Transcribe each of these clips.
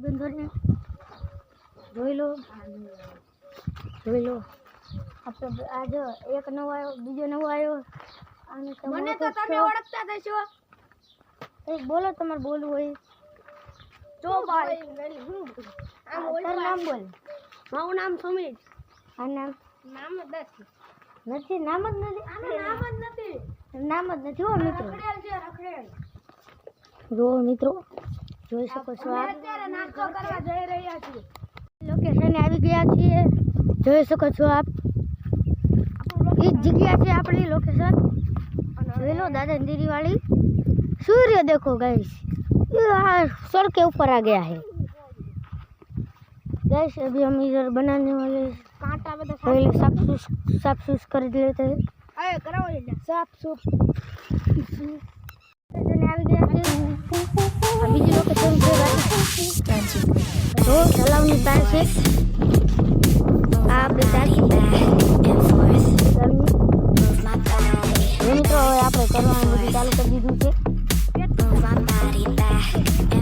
ભાઈબંધોને જોઈ લો આપણે આ જો એક નવો આવ્યો, બીજો નવો આવ્યો. અને મને તો તમે ઓળખતા થશો. એક બોલો, તમારે બોલવું હોય તો ભાઈ. તારું નામ બોલ. મારું નામ સુમિત. આ નામ નામ જ નથી. નામ જ નથી હો મિત્રો. જો મિત્રો જોઈ શકો છો, અત્યારે નાસ્તો કરવા જઈ રહ્યા છીએ. લોકેશન આવી ગયા છીએ, જોઈ શકો છો આપ. એ જગ્યા છે આપણી લોકેશન. જોઈ लो दादागिरी वाली. सूर्य देखो गाइस, सर के ऊपर आ गया है गाइस. अभी हम इधर बनाने वाले पहले साफ सूफ कर लेते हैं. साफ सूफ બીજી લોકેશન છે તો તલાવની પાસે આ આપણે ચાલી મિત્રો. હવે આપણે કરવાનું બધું ચાલુ કરી દીધું છે.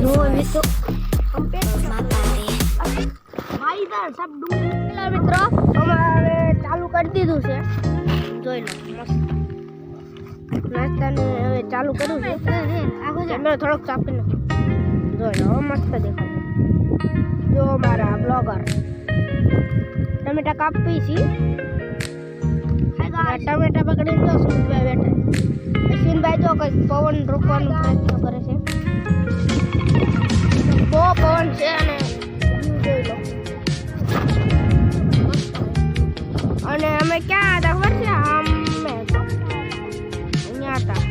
જુઓ મિત્રો, મિત્રો અમે ચાલુ કરી દીધું છે. જોઈ લો મસ્ત નાસ્તાને હવે ચાલુ કર્યું છે. મેં થોડોક કાપી નાખ્યો. જોઈ લો મસ્ત દેખાય. જો મારા બ્લોગર ટમેટા કાપી છે. ટમેટા પકડીને જો સુનભાઈ બેઠા. સુનભાઈ જો કઈ પવન રોકવાનો પ્રયત્ન કરે છે. બહુ પવન છે અને જોઈ લો. અને અમે ક્યાં હતા ખબર છે? અહીંયા હતા.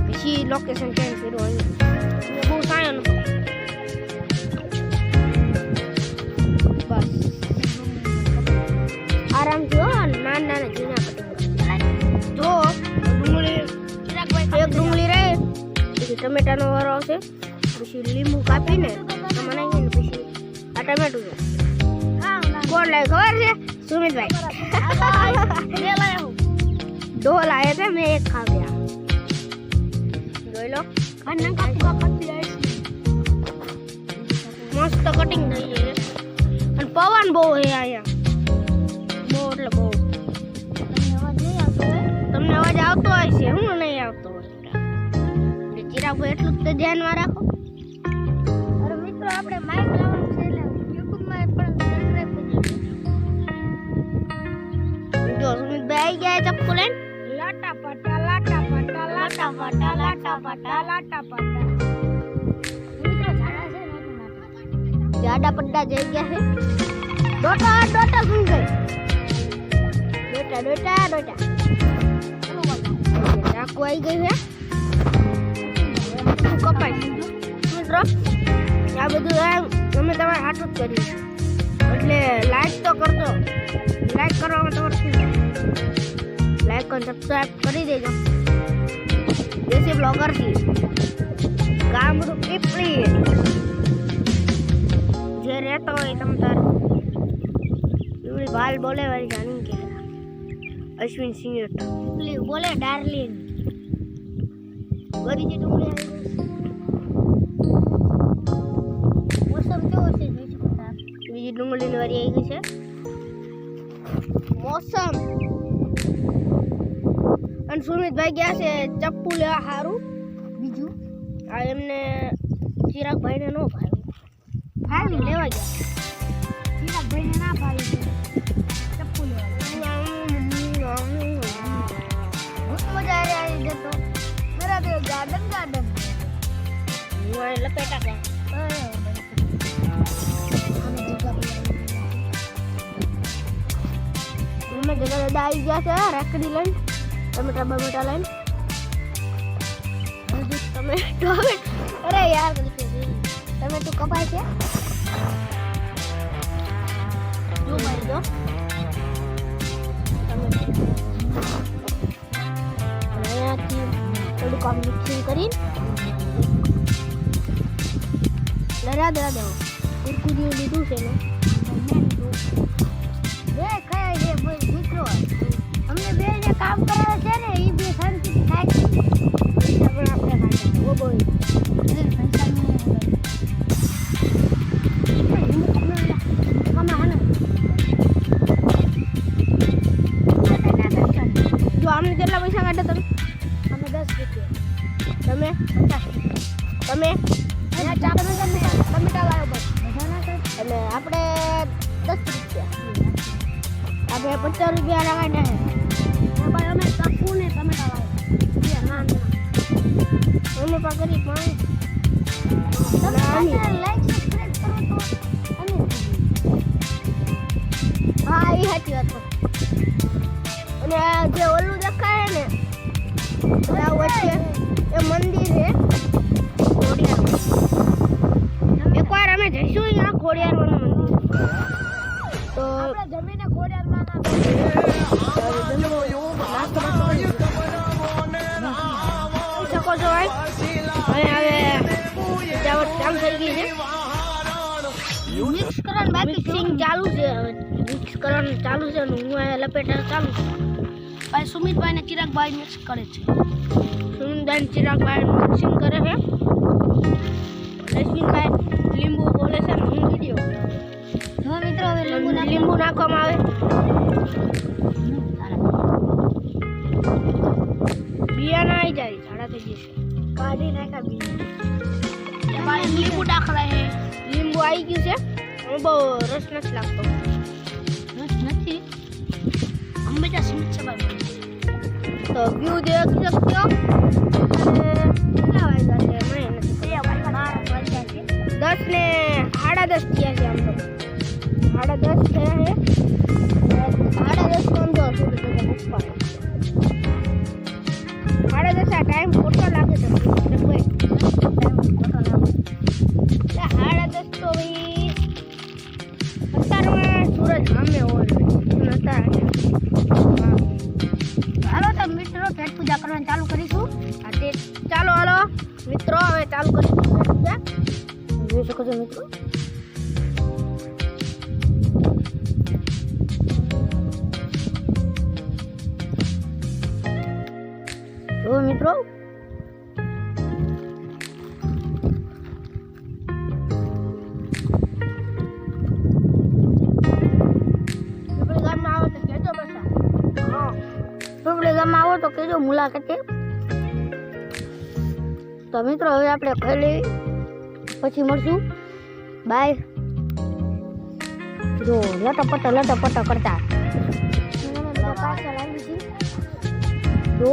પછી લોકેશન ચેન્જ કર્યું. બહુ સાયો નતો. બસ આરામથી હો. નાના ઝીણા કટિંગ જો ડુંગળી એક ડુંગળી રહે, પછી ટમેટાનો વારો આવશે, પછી લીંબુ કાપીને આમાં નાખીને પછી આ ટમેટું છે. કોણ લાવે ખબર છે? સુમિતભાઈ. દો લાવે છે, મેં એક ખાવ્યા. જોઈ લો મસ્ત કટિંગ થઈ જાય. અને પવન બહુ છે અહીંયા, બહુ એટલે બહુ. તમને અવાજ આવતો હોય છે? હું નહીં આવતો હોય. ચિરાગ એટલું જ ધ્યાનમાં રાખો. અરે મિત્રો આપણે માઇક લાવવાનું છે એટલે યુટ્યુબમાં પણ સબસ્ક્રાઇબ કરી જો. સુમિતભાઈ આવી ગયા ચપ્પુ લઈને. લાટા પાટા લાટા પાટા લાટા પાટા લાટા પાટા લાટા પાટા. મિત્રો ઝાડા છે ને જાડા પટ્ટા જઈ ગયા છે. ડોટા ડોટા શું ગઈ? ડોટા ડોટા ડોટા ચાકુ આવી ગઈ છે. કપાઈ મિત્રો આ બધું અમે તમારે હાથું જ કર્યું. એટલે લાઈક તો કરજો. લાઈક કરવામાં તમારે શું લાઈક અને સબસ્ક્રાઈબ કરી દેજો. દેશી બ્લોગરથી ગામડું પીપળી જે રહેતો હોય તમ તાર એવડી ભાલ બોલે વાળી જાણી કે અશ્વિન સિંહ બોલે ડાર્લિંગ. બધી જે ડુંગળી આવી મોસમ કેવો છે જોઈ શકો છો. બીજી ડુંગળીની વારી આવી ગઈ છે. મોસમ અને સુમિતભાઈ ગયા છે ચપ્પુ લેવા સારું. બીજું આ એમને ચિરાગભાઈને ન ભાવ્યું. ભાવી લેવા ગયા. ચિરાગભાઈને ના ભાવ્યું ચપ્પુ લેવા મજા આવી જતો. બરાબર ગાર્ડન ગાર્ડન લપેટા ગયા. અમે જગા દાદા આવી ગયા છે રાખડી લઈને, ટમેટા બમેટા લઈને. ટમેટો અરે યાર ટમેટું કપાય છે. જો ભાઈ જો અહીંયાથી થોડુંક આમ મિક્સિંગ કરીને લડા દડા દો. કુરકુરિયું લીધું છે ને ખાય છે મિત્રો. અમને બે જે કામ કરાવે છે ને એ બે શાંતિથી ખાય છે. પણ આપણે ખાતા બહુ આપણે 50 રૂપિયા લગાડ્યા છે ભાઈ. અમે કાપુ ને ટમેટા લાવ્યા ના ના અમે પકડી પાણી લાઈક સબસ્ક્રાઇબ કરો તો અમે હા એ સાચી વાત છે. અને આ જે ઓલું દેખાય ને આ વચ્ચે એ મંદિર છે ખોડિયાર. એકવાર અમે જઈશું અહીંયા ખોડિયારમાંનું મંદિર. તો આપણે જમીને ખોડિયારમાંના શકો છો ભાઈ. હવે સજાવટ ચાલુ થઈ ગઈ છે. મિક્સ કરવાનું બાકી સિંગ ચાલુ છે. હવે મિક્સ કરવાનું ચાલુ છે અને હું અહીંયા લપેટા ચાલુ છે. ભાઈ સુમિતભાઈ ને ચિરાગભાઈ મિક્સ કરે છે. સુમિતભાઈ ને ચિરાગભાઈ મિક્સિંગ કરે છે. રશ્મિનભાઈ લીંબુ બોલે છે. હું વિડીયો જો મિત્રો હવે લીંબુ નાખવામાં આવે. બિયાના આવી જાય ઝાડા થઈ જશે. કાઢી નાખ્યા બિયા. લીંબુ દાખલા છે. લીંબુ આવી ગયું છે. હું બહુ રસ નથી લાગતો. રસ નથી હંમેશા સ્વીટ છે ભાઈ. તો વ્યૂ દેખી શકते हो. કેટલા વાગ્યા છે મને નથી 10 ને 10:30 થયા છે. આમ તો 10:30 થયા છે. 10:30 તો આમ તો થોડું ઉપર 10:30 આ ટાઈમ ખોટો લાગે છે. 10:30 તો ભાઈ અત્યારમાં સૂરજ સામે હોય અત્યારે. હાલો તો મિત્રો પેટ પૂજા કરવાનું ચાલુ કરીશું. ચાલો હાલો મિત્રો હવે ચાલુ કરીશું પેટ પૂજા. જોઈ શકો છો મિત્રો. જો મિત્રો ગામમાં આવો તો કહેજો મુલાકાતે. તો મિત્રો હવે આપણે ખાઈ લઈએ પછી મળશું. બાય. જો લટપટ કરતા જો